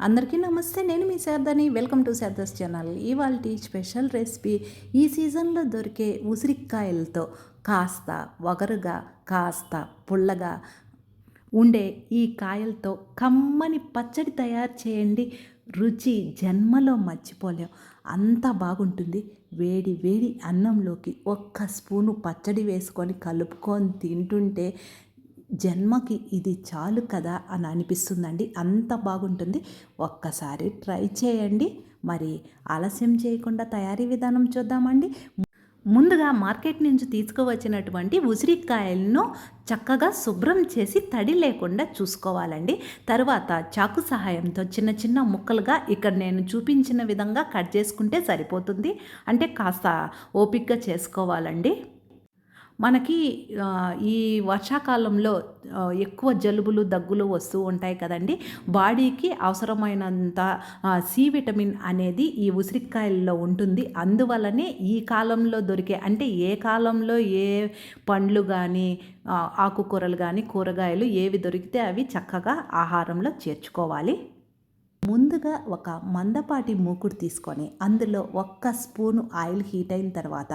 అందరికీ నమస్తే. నేను మీ శారదని. Welcome to Sharada's channel. ఇవాల్టి స్పెషల్ రెసిపీ ఈ సీజన్లో దొరికే ఉసిరికాయలతో కాస్త వగరుగా, కాస్త పుల్లగా ఉండే ఈ కాయలతో కమ్మని పచ్చడి తయారు చేయండి. రుచి జన్మలో మర్చిపోలేం. అంత బాగుంటుంది. వేడి వేడి అన్నంలోకి ఒక్క స్పూను పచ్చడి వేసుకొని కలుపుకొని తింటుంటే జన్మకి ఇది చాలు కదా అని అనిపిస్తుందండి. అంత బాగుంటుంది. ఒక్కసారి ట్రై చేయండి. మరి ఆలస్యం చేయకుండా తయారీ విధానం చూద్దామండి. ముందుగా మార్కెట్ నుంచి తీసుకువచ్చినటువంటి ఉసిరికాయలను చక్కగా శుభ్రం చేసి తడి లేకుండా చూసుకోవాలండి. తర్వాత చాకు సహాయంతో చిన్న చిన్న ముక్కలుగా ఇక్కడ నేను చూపించిన విధంగా కట్ చేసుకుంటే సరిపోతుంది. అంటే కాస్త ఓపికగా చేసుకోవాలండి. మనకి ఈ వర్షాకాలంలో ఎక్కువ జలుబులు దగ్గులు వస్తూ ఉంటాయి కదండి. బాడీకి అవసరమైనంత సి విటమిన్ అనేది ఈ ఉసిరికాయల్లో ఉంటుంది. అందువల్లనే ఈ కాలంలో దొరికే, అంటే ఏ కాలంలో ఏ పండ్లు కానీ ఆకుకూరలు కానీ కూరగాయలు ఏవి దొరికితే అవి చక్కగా ఆహారంలో చేర్చుకోవాలి. ముందుగా ఒక మందపాటి మూకుడు తీసుకొని అందులో ఒక్క స్పూను ఆయిల్ హీట్ అయిన తర్వాత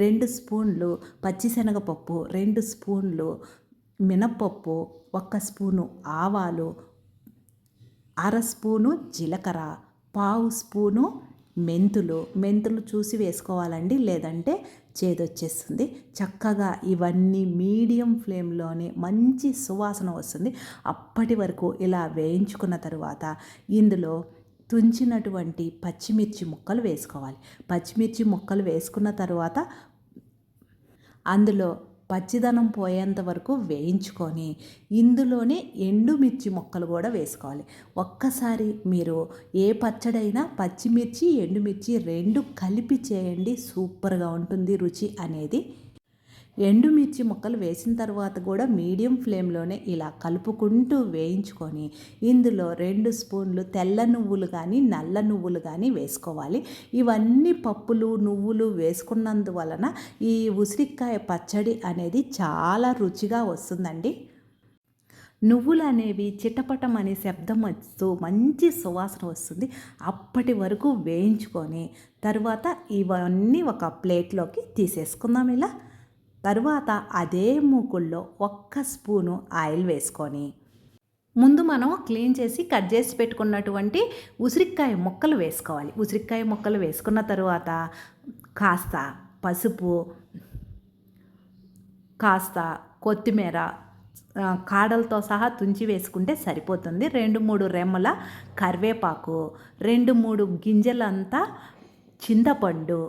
2 స్పూన్లు పచ్చిశనగపప్పు, 2 స్పూన్లు మినప్పప్పు, 1 స్పూను ఆవాలు, అర స్పూను జీలకర్ర, పావు స్పూను మెంతులు చూసి వేసుకోవాలండి, లేదంటే చేదొచ్చేస్తుంది. చక్కగా ఇవన్నీ మీడియం ఫ్లేమ్లోనే మంచి సువాసన వస్తుంది. అప్పటి వరకు ఇలా వేయించుకున్న తరువాత ఇందులో తుంచినటువంటి పచ్చిమిర్చి ముక్కలు వేసుకోవాలి. పచ్చిమిర్చి ముక్కలు వేసుకున్న తర్వాత అందులో పచ్చిదనం పోయేంత వరకు వేయించుకొని ఇందులోనే ఎండుమిర్చి ముక్కలు కూడా వేసుకోవాలి. ఒక్కసారి మీరు ఏ పచ్చడైనా పచ్చిమిర్చి ఎండుమిర్చి 2 కలిపి చేయండి. సూపర్గా ఉంటుంది రుచి అనేది. ఎండుమిర్చి ముక్కలు వేసిన తర్వాత కూడా మీడియం ఫ్లేమ్లోనే ఇలా కలుపుకుంటూ వేయించుకొని ఇందులో 2 స్పూన్లు తెల్ల నువ్వులు కానీ నల్ల నువ్వులు కానీ వేసుకోవాలి. ఇవన్నీ పప్పులు నువ్వులు వేసుకున్నందువలన ఈ ఉసిరికాయ పచ్చడి అనేది చాలా రుచిగా వస్తుందండి. నువ్వులు అనేవి చిటపటం అనే శబ్దం వస్తూ మంచి సువాసన వస్తుంది. అప్పటి వరకు వేయించుకొని తర్వాత ఇవన్నీ ఒక ప్లేట్లోకి తీసేసుకుందాం. ఇలా తరువాత అదే మూకుల్లో 1 స్పూను ఆయిల్ వేసుకొని ముందు మనం క్లీన్ చేసి కట్ చేసి పెట్టుకున్నటువంటి ఉసిరికాయ ముక్కలు వేసుకోవాలి. ఉసిరికాయ ముక్కలు వేసుకున్న తరువాత కాస్త పసుపు, కాస్త కొత్తిమీర కాడలతో సహా తుంచి వేసుకుంటే సరిపోతుంది. 2-3 రెమ్మల కరివేపాకు, 2-3 గింజలంతా చింతపండు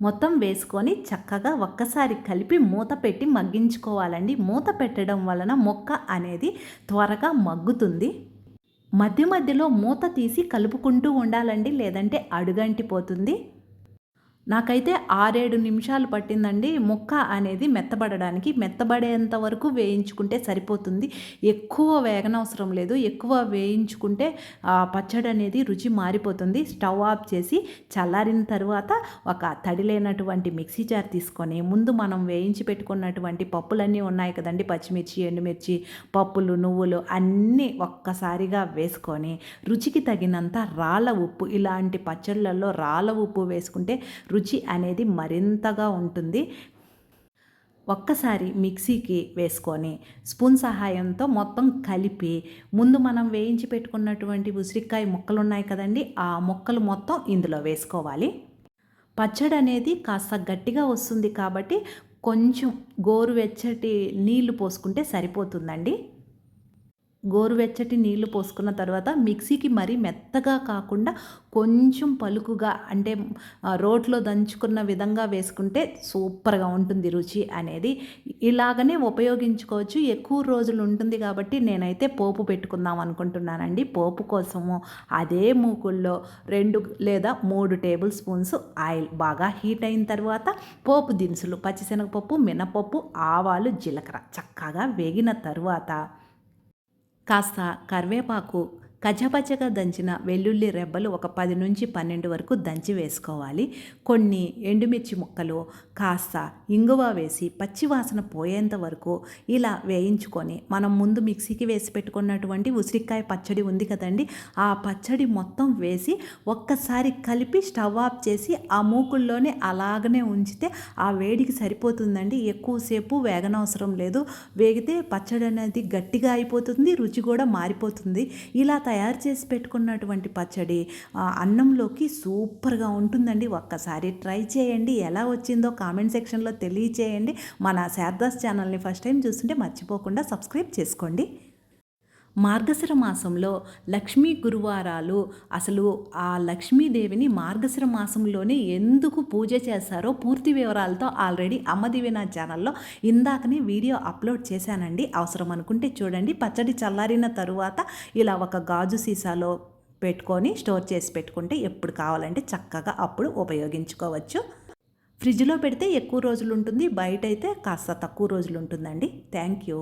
మొత్తం వేసుకొని చక్కగా ఒక్కసారి కలిపి మూత పెట్టి మగ్గించుకోవాలండి. మూత పెట్టడం వలన మొక్క అనేది త్వరగా మగ్గుతుంది. మధ్య మధ్యలో మూత తీసి కలుపుకుంటూ ఉండాలండి, లేదంటే అడుగంటిపోతుంది. నాకైతే 6-7 నిమిషాలు పట్టిందండి ముక్క అనేది మెత్తబడడానికి. మెత్తబడేంత వరకు వేయించుకుంటే సరిపోతుంది. ఎక్కువ వేగనవసరం లేదు. ఎక్కువ వేయించుకుంటే పచ్చడి అనేది రుచి మారిపోతుంది. స్టవ్ ఆఫ్ చేసి చల్లారిన తర్వాత ఒక తడి లేనటువంటి మిక్సీ జార్ తీసుకొని ముందు మనం వేయించి పెట్టుకున్నటువంటి పప్పులన్నీ ఉన్నాయి కదండి, పచ్చిమిర్చి, ఎండుమిర్చి, పప్పులు, నువ్వులు అన్నీ ఒక్కసారిగా వేసుకొని రుచికి తగినంత రాళ్ళ ఉప్పు, ఇలాంటి పచ్చళ్ళల్లో రాళ్ళ ఉప్పు వేసుకుంటే రుచి అనేది మరింతగా ఉంటుంది. ఒక్కసారి మిక్సీకి వేసుకొని స్పూన్ సహాయంతో మొత్తం కలిపి ముందు మనం వేయించి పెట్టుకున్నటువంటి ఉసిరికాయ ముక్కలు ఉన్నాయి కదండి, ఆ ముక్కలు మొత్తం ఇందులో వేసుకోవాలి. పచ్చడి అనేది కాస్త గట్టిగా వస్తుంది కాబట్టి కొంచెం గోరువెచ్చటి నీళ్లు పోసుకుంటే సరిపోతుందండి. గోరువెచ్చటి నీళ్లు పోసుకున్న తర్వాత మిక్సీకి మరీ మెత్తగా కాకుండా కొంచెం పలుకుగా, అంటే రోట్లో దంచుకున్న విధంగా వేసుకుంటే సూపర్గా ఉంటుంది రుచి అనేది. ఇలాగనే ఉపయోగించుకోవచ్చు. ఎక్కువ రోజులు ఉంటుంది కాబట్టి నేనైతే పోపు పెట్టుకుందాం అనుకుంటున్నానండి. పోపు కోసము అదే మూకుల్లో 2 లేదా 3 టేబుల్ స్పూన్స్ ఆయిల్ బాగా హీట్ అయిన తర్వాత పోపు దినుసులు పచ్చిశనగపప్పు, మినపప్పు, ఆవాలు, జీలకర్ర చక్కగా వేగిన తరువాత కాస్త కరివేపాకు కచ్చపచ్చగా దంచిన వెల్లుల్లి రెబ్బలు ఒక 10 నుంచి 12 వరకు దంచి వేసుకోవాలి. కొన్ని ఎండుమిర్చి ముక్కలు, కాస్త ఇంగువ వేసి పచ్చివాసన పోయేంత వరకు ఇలా వేయించుకొని మనం ముందు మిక్సీకి వేసి పెట్టుకున్నటువంటి ఉసిరికాయ పచ్చడి ఉంది కదండి, ఆ పచ్చడి మొత్తం వేసి ఒక్కసారి కలిపి స్టవ్ ఆఫ్ చేసి ఆ మూకుల్లోనే అలాగనే ఉంచితే ఆ వేడికి సరిపోతుందండి. ఎక్కువసేపు వేగనవసరం లేదు. వేగితే పచ్చడి అనేది గట్టిగా అయిపోతుంది, రుచి కూడా మారిపోతుంది. ఇలా తయారు చేసి పెట్టుకున్నటువంటి పచ్చడి అన్నంలోకి సూపర్గా ఉంటుందండి. ఒక్కసారి ట్రై చేయండి. ఎలా వచ్చిందో కామెంట్ సెక్షన్లో తెలియచేయండి. మన శారదాస్ ఛానల్ని ఫస్ట్ టైం చూస్తుంటే మర్చిపోకుండా సబ్స్క్రైబ్ చేసుకోండి. మార్గశిర మాసంలో లక్ష్మీ గురువారాలు, అసలు ఆ లక్ష్మీదేవిని మార్గశిర మాసంలోనే ఎందుకు పూజ చేస్తారో పూర్తి వివరాలతో ఆల్రెడీ అమ్మదివి నా ఛానల్లో ఇందాకనే వీడియో అప్లోడ్ చేశానండి. అవసరం అనుకుంటే చూడండి. పచ్చడి చల్లారిన తరువాత ఇలా ఒక గాజు సీసాలో పెట్టుకొని స్టోర్ చేసి పెట్టుకుంటే ఎప్పుడు కావాలంటే చక్కగా అప్పుడు ఉపయోగించుకోవచ్చు. ఫ్రిడ్జ్లో పెడితే ఎక్కువ రోజులు ఉంటుంది, బయట అయితే కాస్త తక్కువ రోజులు ఉంటుందండి. Thank you.